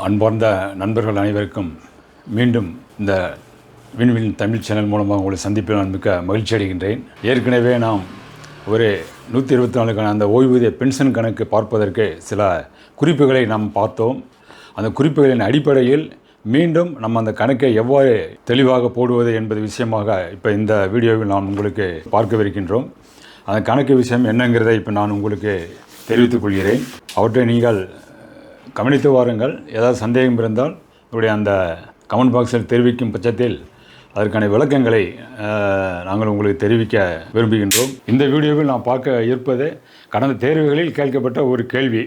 அன்பார்ந்த நண்பர்கள் அனைவருக்கும் மீண்டும் இந்த விண்வெளி தமிழ் சேனல் மூலமாக உங்களை சந்திப்பில் நான் மிக்க மகிழ்ச்சி அடைகின்றேன். ஏற்கனவே நாம் ஒரு 124க்கான அந்த ஓய்வூதிய பென்ஷன் கணக்கு பார்ப்பதற்கு சில குறிப்புகளை நாம் பார்த்தோம். அந்த குறிப்புகளின் அடிப்படையில் மீண்டும் நம்ம அந்த கணக்கை எவ்வாறு தெளிவாக போடுவது என்பது விஷயமாக இப்போ இந்த வீடியோவில் நாம் உங்களுக்கு பார்க்கவிருக்கின்றோம். அந்த கணக்கு விஷயம் என்னங்கிறதை இப்போ நான் உங்களுக்கு தெரிவித்துக் கொள்கிறேன். அவற்றை நீங்கள் கவனித்து வாருங்கள். ஏதாவது சந்தேகம் இருந்தால் உங்களுடைய அந்த கமெண்ட் பாக்ஸில் தெரிவிக்கும் பட்சத்தில் அதற்கான விளக்கங்களை நாங்கள் உங்களுக்கு தெரிவிக்க விரும்புகின்றோம். இந்த வீடியோவில் நான் பார்க்க இருப்பது கடந்த தேர்வுகளில் கேட்கப்பட்ட ஒரு கேள்வி.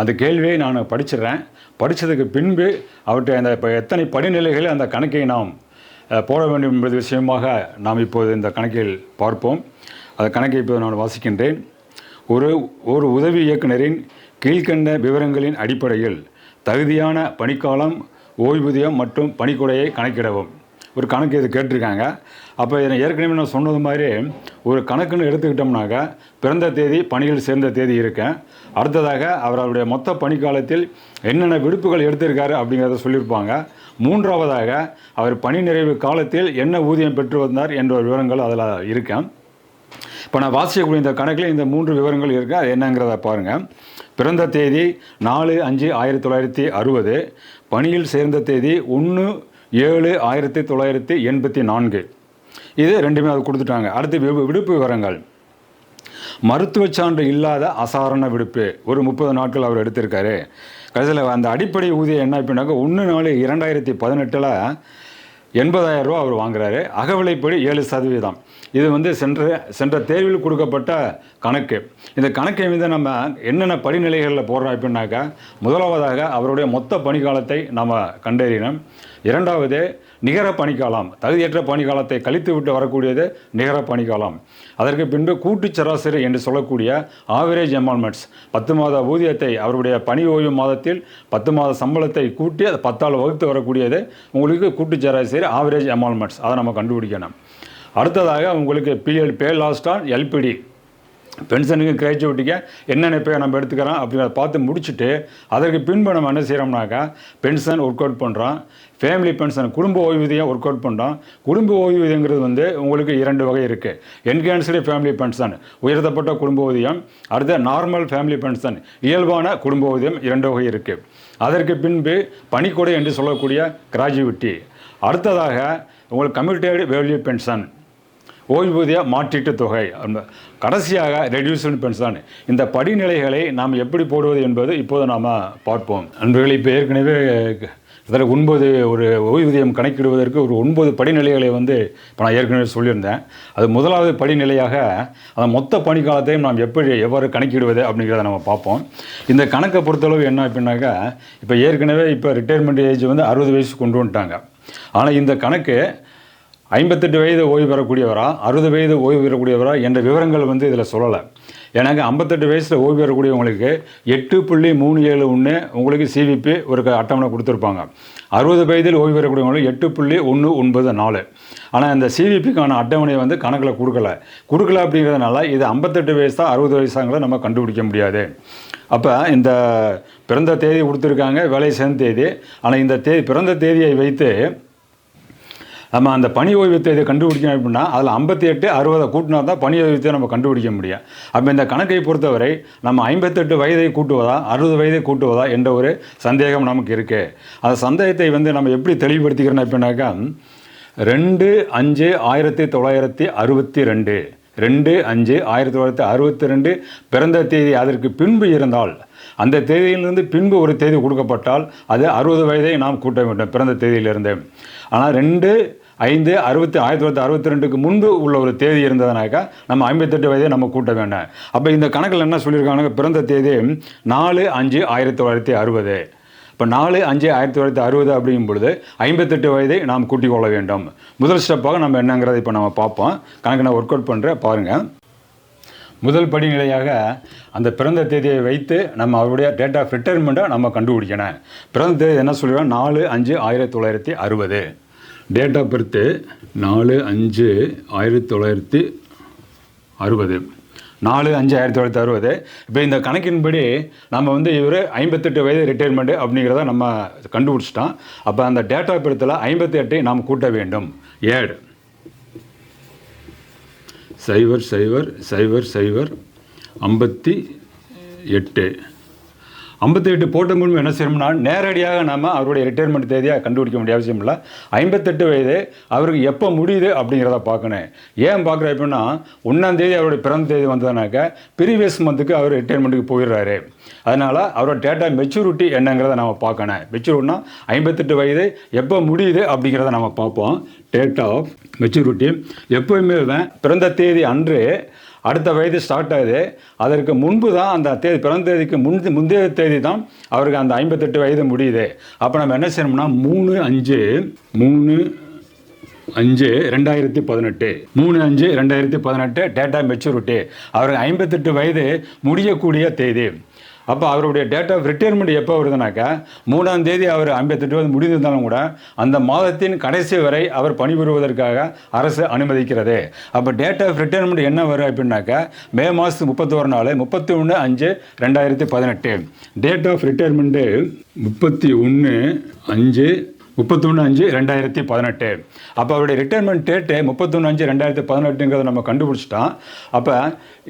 அந்த கேள்வியை நான் படிச்சிடுறேன். படித்ததுக்கு பின்பு அவற்றை அந்த இப்போ எத்தனை படிநிலைகளில் அந்த கணக்கை நாம் போட வேண்டும் என்பது விஷயமாக நாம் இப்போது இந்த கணக்கில் பார்ப்போம். அந்த கணக்கை இப்போது நான் வாசிக்கின்றேன். ஒரு உதவி இயக்குனரின் கீழ்கண்ட விவரங்களின் அடிப்படையில் தகுதியான பணிக்காலம், ஓய்வூதியம் மற்றும் பணிக்கொடையை கணக்கிடவும். ஒரு கணக்கு இது கேட்டிருக்காங்க. அப்போ இதை ஏற்கனவே நான் சொன்னது மாதிரி ஒரு கணக்குன்னு எடுத்துக்கிட்டோம்னாக்கா பிறந்த தேதி, பணியில் சேர்ந்த தேதி இருக்கேன். அடுத்ததாக அவருடைய மொத்த பணிக்காலத்தில் என்னென்ன விடுப்புகள் எடுத்திருக்காரு அப்படிங்கிறத சொல்லியிருப்பாங்க. மூன்றாவதாக அவர் பணி நிறைவு காலத்தில் என்ன ஊதியம் பெற்று வந்தார் என்ற விவரங்கள் அதில் இருக்கேன். இப்போ நான் வாசிக்கக்கூடிய இந்த கணக்கில் இந்த 3 விவரங்கள் இருக்குது. அது என்னங்கிறத பாருங்கள். பிறந்த தேதி 4/5/1960, பணியில் சேர்ந்த தேதி 1/7/1984. இது ரெண்டுமே அது கொடுத்துட்டாங்க. அடுத்து விடுப்பு விவரங்கள். மருத்துவ சான்று இல்லாத அசாரண விடுப்பு ஒரு 30 நாட்கள் அவர் எடுத்திருக்காரு. கடைசியில் அந்த அடிப்படை ஊதியம் என்ன அப்படின்னாக்கா 1/4/2018 80,000 ரூபா அவர் வாங்குறாரு. அகவிலைப்படி 7%. இது சென்ற தேர்வில் கொடுக்கப்பட்ட கணக்கு. இந்த கணக்கை நம்ம என்னென்ன படிநிலைகளில் போடுறோம் அப்படின்னாக்கா, முதலாவதாக அவருடைய மொத்த பணிக்காலத்தை நாம் கண்டறியணும். இரண்டாவது நிகர பணிக்காலம், தகுதியற்ற பணிக்காலத்தை கழித்து விட்டு வரக்கூடியது நிகர பணிக்காலம். அதற்கு பின்பு கூட்டு சராசரி என்று சொல்லக்கூடிய ஆவரேஜ் எம்பால்மெண்ட்ஸ், 10 மாத ஊதியத்தை அவருடைய பணி ஓய்வு மாதத்தில் 10 மாத சம்பளத்தை கூட்டி அதை 10ஆல் வகுத்து வரக்கூடியது உங்களுக்கு கூட்டு சராசரி ஆவரேஜ் எம்பால்மெண்ட்ஸ். அதை நம்ம கண்டுபிடிக்கணும். அடுத்ததாக உங்களுக்கு பே லாஸ்ட் ஆன் எல்பிடி, பென்ஷனுக்கு கிராஜுவேட்டிக்கு என்னென்ன இப்போ நம்ம எடுத்துக்கிறோம் அப்படிங்கிறத பார்த்து முடிச்சுட்டு அதற்கு பின்பு நம்ம என்ன செய்கிறோம்னாக்கா பென்ஷன் ஒர்க் அவுட் பண்ணுறோம். ஃபேமிலி பென்ஷன், குடும்ப ஓய்வூதியம் ஒர்க் அவுட் பண்ணுறோம். குடும்ப ஓய்வூதியங்கிறது உங்களுக்கு 2 வகை இருக்குது. என்ஹான்ஸ்டு ஃபேமிலி பென்ஷன், உயர்த்தப்பட்ட குடும்ப ஊதியம். அடுத்த நார்மல் ஃபேமிலி பென்ஷன், இயல்பான குடும்ப ஊதியம், 2 வகை இருக்குது. அதற்கு பின்பு பணிக்கொடை என்று சொல்லக்கூடிய கிராஜுவிட்டி. அடுத்ததாக உங்களுக்கு கம்யூட்டேட் வேல்யூ பென்ஷன், ஓய்வூதிய மாற்றீட்டு தொகை. கடைசியாக ரெடியூஸ்டு பென்ஷன். இந்த படிநிலைகளை நாம் எப்படி போடுவது என்பது இப்போது நாம் பார்ப்போம். நண்பர்கள், இப்போ ஏற்கனவே 9 ஒரு ஓய்வூதியம் கணக்கிடுவதற்கு ஒரு 9 படிநிலைகளை இப்போ நான் ஏற்கனவே சொல்லியிருந்தேன். அது முதலாவது படிநிலையாக அந்த மொத்த பணிக்காலத்தையும் நாம் எவ்வாறு கணக்கிடுவது அப்படிங்கிறத நம்ம பார்ப்போம். இந்த கணக்கை பொறுத்தளவு என்ன அப்படின்னாக்கா, இப்போ ஏற்கனவே ரிட்டையர்மெண்ட் ஏஜ் 60 வயசு கொண்டு வந்துட்டாங்க. ஆனால் இந்த கணக்கு 58 வயது ஓய்வு பெறக்கூடியவரா, 60 வயது ஓய்வு பெறக்கூடியவரா என்ற விவரங்கள் இதில் சொல்லலை. எனக்கு 58 வயசில் ஓய்வு பெறக்கூடியவங்களுக்கு 8.371 உங்களுக்கு சிவிபி ஒரு அட்டவணை கொடுத்துருப்பாங்க. 60 வயதில் ஓய்வு பெறக்கூடியவங்களுக்கு 8.194. ஆனால் இந்த சிவிபிக்கான அட்டவணை கணக்கில் கொடுக்கல அப்படிங்கிறதுனால இது 58 வயசா 60 வயசாங்கிறத நம்ம கண்டுபிடிக்க முடியாது. அப்போ இந்த பிறந்த தேதி கொடுத்துருக்காங்க, வேலை சேர்ந்த தேதி. ஆனால் இந்த பிறந்த தேதியை வைத்து நம்ம அந்த பணி ஓய்வூதியத்தை கண்டுபிடிக்கணும் அப்படின்னா அதில் 58, 60 கூட்டினா தான் பணி ஓய்வூதியத்தை நம்ம கண்டுபிடிக்க முடியும். அப்போ இந்த கணக்கை பொறுத்தவரை நம்ம 58 வயதை கூட்டுவதா 60 வயதை கூட்டுவதா என்ற ஒரு சந்தேகம் நமக்கு இருக்குது. அந்த சந்தேகத்தை நம்ம எப்படி தெளிவுபடுத்திக்கிறோம் அப்படின்னாக்கா 2/5/1962 2/5/1962 பிறந்த தேதி அதற்கு பின்பு இருந்தால், அந்த தேதியிலிருந்து பின்பு ஒரு தேதி கொடுக்கப்பட்டால் அது 60 வயதை நாம் கூட்ட வேண்டும் பிறந்த தேதியிலிருந்து. ஆனால் 2/5/1962 முன்பு உள்ள ஒரு தேதி இருந்ததுனாக்கா நம்ம 58 வயதை நம்ம கூட்ட வேண்டாம். அப்போ இந்த கணக்கில் என்ன சொல்லியிருக்காங்க, பிறந்த தேதி 4/5/1960. இப்போ 4/5/1960 அப்படிங்கும் பொழுது 58 வயதை நாம் கூட்டிக் கொள்ள வேண்டும். முதல் ஸ்டெப்பாக நம்ம என்னங்கிறத இப்போ நம்ம பார்ப்போம். கணக்கு நான் ஒர்க் அவுட் பண்ணுறேன் பாருங்கள். முதல் படிநிலையாக அந்த பிறந்த தேதியை வைத்து நம்ம அவருடைய டேட் ஆஃப் ரிட்டையர்மெண்ட்டை நம்ம கண்டுபிடிக்கணும். பிறந்த தேதி என்ன சொல்லிடுவோம், 4/5/1960. Date of birth 4/5/1960. 4/5/1960. இப்போ இந்த கணக்கின்படி நம்ம வந்து இவர் 58 வயது ரிட்டையர்மெண்ட் அப்படிங்கிறத நம்ம கண்டுபிடிச்சிட்டோம். அப்போ அந்த டேட் ஆஃப் பர்த்தில் 58 நாம் கூட்ட வேண்டும். ஏட் 00058. 58 போட்ட மூலம் என்ன செய்யணும்னா நேரடியாக நம்ம அவருடைய ரிட்டையர்மெண்ட் தேதியாக கண்டுபிடிக்க வேண்டிய அவசியம் இல்லை. 58 வயது அவருக்கு எப்போ முடியுது அப்படிங்கிறத பார்க்கணும். ஏன் பார்க்குற அப்படின்னா 1ஆம் தேதி அவருடைய பிறந்த தேதி வந்ததுனாக்கா ப்ரீவியஸ் மந்த்துக்கு அவர் ரிட்டையர்மெண்ட்டுக்கு போயிடுறாரு. அதனால் அவரோட டேட்டா மெச்சூரிட்டி என்னங்கிறத நம்ம பார்க்கணும். மெச்சூரிட்டினா 58 வயது எப்போ முடியுது அப்படிங்கிறத நம்ம பார்ப்போம். டேட் ஆஃப் மெச்சூரிட்டி எப்போயுமே பிறந்த தேதி அன்று அடுத்த வயது ஸ்டார்ட் ஆகுது. அதற்கு முன்பு தான் அந்த தேதி பிறந்த தேதிக்கு முந்தைய தேதி தான் அவருக்கு அந்த 58 வயது முடியுது. அப்போ நம்ம என்ன செய்யணும்னா 3/5/2018 3/5/2018 டேட்டா மெச்சூரிட்டி அவருக்கு 58 வயது முடியக்கூடிய தேதி. அப்போ அவருடைய டேட் ஆஃப் ரிட்டையர்மெண்ட் எப்போ வருதுனாக்கா 3ஆம் தேதி அவர் 58 வயது முடிந்திருந்தாலும் கூட அந்த மாதத்தின் கடைசி வரை அவர் பணிபுரிவதற்காக அரசு அனுமதிக்கிறது. அப்போ டேட் ஆஃப் ரிட்டையர்மெண்ட் என்ன வரும் அப்படின்னாக்கா மே மாதத்துக்கு 31 நாள் 31/5/2018. Date of retirement 31/5/2018. அப்போ அவருடைய ரிட்டையர்மெண்ட் டேட்டு 31/5/2018ங்கிறத நம்ம கண்டுபிடிச்சிட்டோம். அப்போ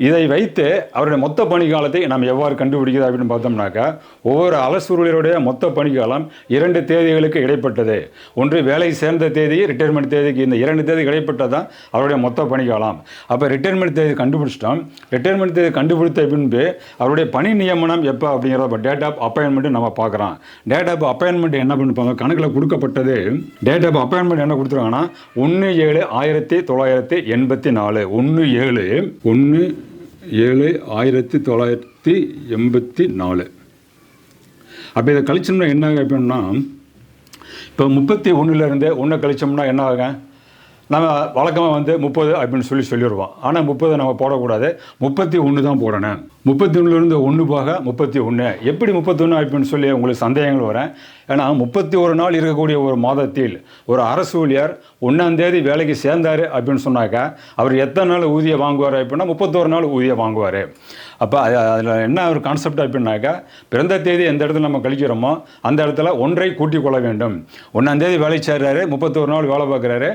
இதை வைத்து அவருடைய மொத்த பணிக்காலத்தை நம்ம எவ்வாறு கண்டுபிடிக்கிறது அப்படின்னு பார்த்தோம்னாக்கா ஒவ்வொரு அரசூழியருடைய மொத்த பணிக்காலம் 2 தேதிகளுக்கு இடைப்பட்டது. ஒன்று வேலை சேர்ந்த தேதி, ரிட்டையர்மெண்ட் தேதிக்கு இந்த 2 தேதி இடைப்பட்டது தான் அவருடைய மொத்த பணிக்காலம். அப்போ ரிட்டையர்மெண்ட் தேதி கண்டுபிடிச்சிட்டோம். ரிட்டையர்மெண்ட் தேதி கண்டுபிடித்த பின்பு அவருடைய பணி நியமனம் எப்போ அப்படிங்கிறத டேட் ஆஃப் அப்பாயின்மெண்ட் நம்ம பார்க்குறோம். டேட் ஆஃப் அப்பாயின்மெண்ட் என்ன பண்ணிப்பாங்க கணக்கில் கொடுக்கப்பட்டது. டேட் ஆஃப் அப்பாயின்மெண்ட் என்ன கொடுத்துருக்காங்கன்னா 1/7/1984 1/7/1984. அப்போ இதை கழிச்சோம்னா என்ன அப்படின்னா இப்போ 31லேருந்து 1 கழிச்சோம்னா என்ன ஆகும்? நம்ம வழக்கமாக 30 அப்படின்னு சொல்லிடுவோம். ஆனால் 30 நம்ம போடக்கூடாது, 31 தான் போடணும். 31லேருந்து 1 போக 31. எப்படி 31 அப்படின்னு சொல்லி உங்களுக்கு சந்தேகங்கள் வரேன். ஏன்னா 31 நாள் இருக்கக்கூடிய ஒரு மாதத்தில் ஒரு அரசு ஊழியர் 1ஆம் தேதி வேலைக்கு சேர்ந்தார் அப்படின்னு சொன்னாக்கா அவர் எத்தனை நாள் ஊதியம் வாங்குவார் அப்படின்னா 31 நாள் ஊதியம் வாங்குவார். அப்போ அதில் என்ன ஒரு கான்செப்ட் அப்படின்னாக்கா பிறந்த தேதி எந்த இடத்துல நம்ம கழிக்கிறோமோ அந்த இடத்துல 1ஐ கூட்டிக் கொள்ள வேண்டும். 1ஆம் தேதி வேலை சேர்றாரு, 31 நாள் வேலை பார்க்குறாரு,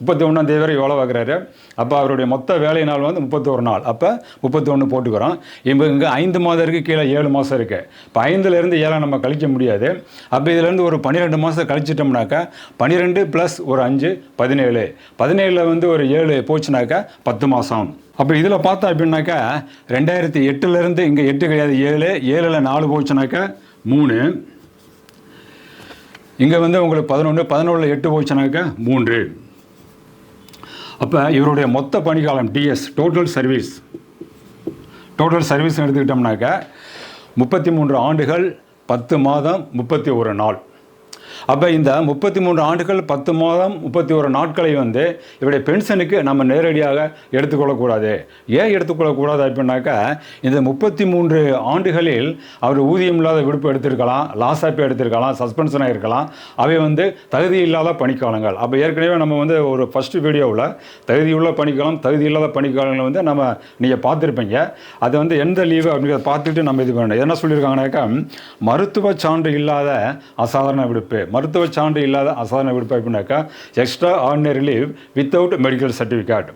31ஆம் தேதி வரை வேலை பார்க்குறாரு. அப்போ அவருடைய மொத்த வேலை நாள் 31 நாள். அப்போ 31 போட்டுக்கிறோம். இப்போ இங்கே 5 மாதம் இருக்குது, கீழே 7 மாதம் இருக்குது. இப்போ 5லேருந்து 7 நம்ம கழிக்க முடியாது. அப்போ இதுலேருந்து ஒரு 12 மாதம் கழிச்சிட்டோம்னாக்கா 12 + ஒரு 5 17. 17ல் ஒரு 7 போச்சுனாக்கா 10 மாதம். அப்போ இதில் பார்த்தோம் அப்படின்னாக்கா 2008லேருந்து இங்கே 8 கிடையாது 7, 7ல் 4 போச்சுனாக்கா 3. இங்கே உங்களுக்கு 11, 11ல் 8 போச்சுனாக்கா 3. அப்போ இவருடைய மொத்த பணிக்காலம் டிஎஸ் டோட்டல் சர்வீஸ் எடுத்துக்கிட்டோம்னாக்கா 33 ஆண்டுகள் 10 மாதம் 31 நாள். அப்போ இந்த 33 ஆண்டுகள் 10 மாதம் 31 நாட்களை இவருடைய பென்ஷனுக்கு நம்ம நேரடியாக எடுத்துக்கொள்ளக்கூடாது. ஏன் எடுத்துக்கொள்ளக்கூடாது அப்படின்னாக்கா இந்த 33 ஆண்டுகளில் அவர் ஊதியம் இல்லாத விடுப்பு எடுத்திருக்கலாம், லாஸ் ஆஃப் எடுத்திருக்கலாம், சஸ்பென்ஷனாக இருக்கலாம். அவை தகுதி இல்லாத பணிக்காலங்கள். அப்போ ஏற்கனவே நம்ம ஒரு ஃபஸ்ட்டு வீடியோவில் தகுதியுள்ள பணிக்காலம் தகுதி இல்லாத பணிக்காலங்களை நம்ம நீங்கள் பார்த்துருப்பீங்க. அது எந்த லீவு அப்படிங்கிறத பார்த்துட்டு நம்ம இது வேணும். என்ன சொல்லியிருக்காங்கனாக்கா மருத்துவ சான்று இல்லாத அசாதாரண விடுப்பு. மருத்துவ சான்று இல்லாத அசாதாரண விடுப்பு அப்படின்னாக்கா extraordinary leave without medical certificate.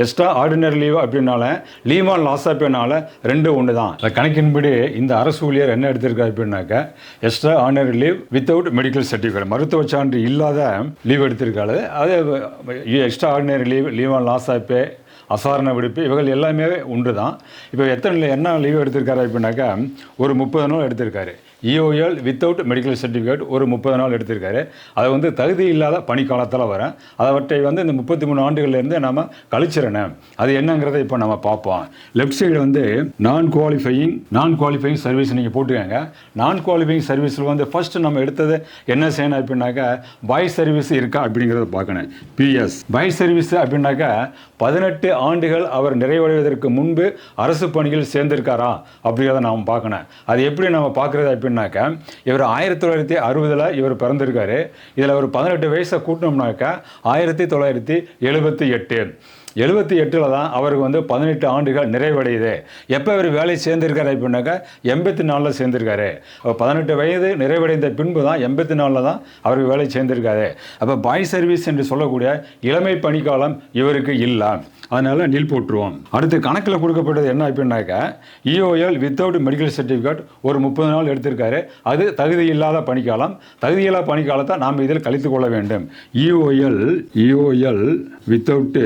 Extra ordinary leave அப்படின்னால லீவ் ஆன் லாஸ் ஆஃப்னால 2 ஒன்று தான். கணக்கின்படி இந்த அரசு ஊழியர் என்ன எடுத்திருக்காரு அப்படின்னாக்கா extraordinary leave without medical certificate மருத்துவ சான்று இல்லாத லீவ் எடுத்திருக்காரு. அது extraordinary leave on loss of அசாதாரண விடுப்பு இவர்கள் எல்லாமே ஒன்று தான். இப்போ என்ன லீவ் எடுத்திருக்காரு அப்படின்னாக்கா ஒரு 30 நாள் எடுத்திருக்காரு. இஓஎல் வித்தவுட் மெடிக்கல் சர்டிஃபிகேட் ஒரு 30 நாள் எடுத்திருக்காரு. அது தகுதி இல்லாத பணிக்காலத்தில் வரும். அவற்றை இந்த 33 ஆண்டுகள்லேருந்து நம்ம கழிச்சிடணும். அது என்னங்கிறத இப்போ நம்ம பார்ப்போம். லெஃப்ட் சைடு நான் குவாலிஃபையிங் சர்வீஸ் நீங்கள் போட்டுக்கோங்க. நான் குவாலிஃபையிங் சர்வீஸில் ஃபர்ஸ்ட் நம்ம எடுத்தது என்ன செய்யணும் அப்படின்னாக்கா பாய் சர்வீஸ் இருக்கா அப்படிங்கிறத பார்க்கணும். பிஎஸ் பாய் சர்வீஸ் அப்படின்னாக்கா 18 ஆண்டுகள் அவர் நிறைவடைவதற்கு முன்பு அரசு பணிகள் சேர்ந்திருக்காரா அப்படிங்கிறத நாம் பார்க்கணும். அது எப்படி நம்ம பார்க்குறது அப்படின்னாக்கா இவர் 1960 இவர் பிறந்திருக்காரு. இதில் ஒரு 18 வயசை கூட்டினோம்னாக்கா 1978. 78 தான் அவருக்கு வந்து 18 ஆண்டுகள் நிறைவடையுது. எப்போ அவர் வேலை சேர்ந்திருக்காரு அப்படின்னாக்கா 84 சேர்ந்திருக்காரு. 18 வயது நிறைவடைந்த பின்பு தான் 84 தான் அவருக்கு வேலை சேர்ந்திருக்காரு. அப்போ பாய் சர்வீஸ் என்று சொல்லக்கூடிய இளமை பணிக்காலம் இவருக்கு இல்லை. அதனால் நில் போட்டுருவோம். அடுத்து கணக்கில் கொடுக்கப்பட்டது என்ன அப்படின்னாக்கா இஓஎல் வித்தவுட் மெடிக்கல் சர்டிஃபிகேட் ஒரு 30 நாள் எடுத்திருக்காரு. அது தகுதி இல்லாத பணிக்காலம். தகுதியில்லாத பணிக்காலத்தை நாம் இதில் கழித்து கொள்ள வேண்டும். இஓஎல் வித்தவுட்டு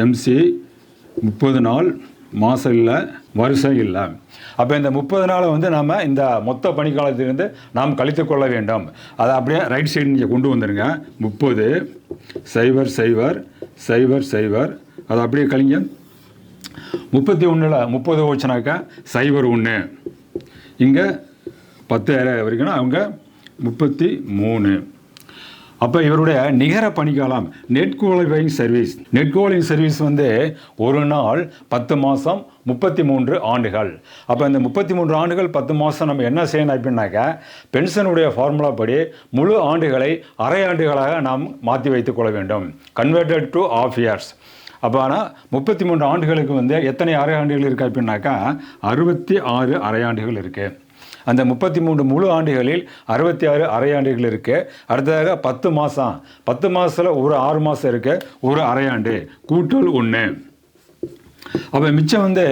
எம்சி 30 நாள், மாதம் இல்லை, வருஷம் இல்லை. அப்போ இந்த 30 நாளை வந்து நாம் இந்த மொத்த பணிக்காலத்திலிருந்து நாம் கழித்து கொள்ள வேண்டும். அதை அப்படியே ரைட் சைடு நீங்கள் கொண்டு வந்துடுங்க. 30,0,0,0,0 அதை அப்படியே கழிங்க. 31ல் 30 போச்சுனாக்கா 0,1. இங்கே 10 வரைக்கும்னா அவங்க 33. அப்போ இவருடைய நிகர பணிக்காலம் நெட் குவாலிஃபைங் சர்வீஸ் வந்து ஒரு நாள் 10 மாதம் 33 ஆண்டுகள். அப்போ இந்த 33 ஆண்டுகள் 10 மாதம் நம்ம என்ன செய்யணும் அப்படின்னாக்கா பென்ஷனுடைய ஃபார்முலா படி முழு ஆண்டுகளை அரை ஆண்டுகளாக நாம் மாற்றி வைத்துக் கொள்ள வேண்டும். Converted to half years. அப்போ ஆனால் 33 ஆண்டுகளுக்கு வந்து எத்தனை அரை ஆண்டுகள் இருக்குது அப்படின்னாக்கா 66 அரையாண்டுகள் இருக்குது. அந்த 33 முழு ஆண்டுகளில் 66 அரையாண்டுகள் இருக்குது. அடுத்ததாக 10 மாதம், 10 மாதத்தில் ஒரு 6 மாதம் இருக்குது, ஒரு அரையாண்டு கூட்டல் 1. அப்போ மிச்சம் வந்து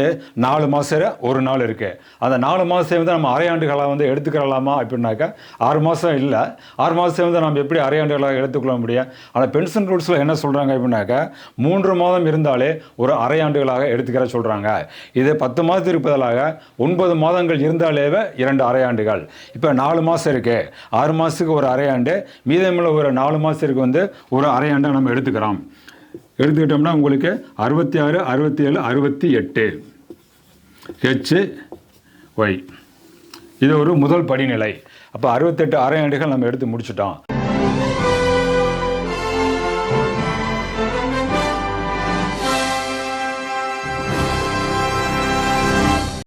4 மாதம் ஒரு நாள் இருக்குது. அந்த 4 மாதத்தை வந்து நம்ம அரையாண்டுகளாக வந்து எடுத்துக்கிறலாமா அப்படின்னாக்கா 6 மாதம் இல்லை. 6 மாதத்தை வந்து நம்ம எப்படி அரையாண்டுகளாக எடுத்துக்கொள்ள முடியும்? ஆனால் பென்ஷன் ரூல்ஸில் என்ன சொல்கிறாங்க அப்படின்னாக்கா 3 மாதம் இருந்தாலே ஒரு அரையாண்டுகளாக எடுத்துக்கிற சொல்கிறாங்க. இது 10 மாதத்திற்கு பதிலாக 9 மாதங்கள் இருந்தாலே 2 அரையாண்டுகள். இப்போ 4 மாதம் இருக்குது, 6 மாதத்துக்கு ஒரு அரையாண்டு, மீதமுள்ள ஒரு 4 மாதத்திற்கு வந்து ஒரு அரையாண்டை நம்ம எடுத்துக்கிட்டோம்னா உங்களுக்கு 66, 67, 68 HY. இது ஒரு முதல் படிநிலை. அப்போ 68 அரையாண்டுகள் நம்ம எடுத்து முடிச்சிட்டோம்.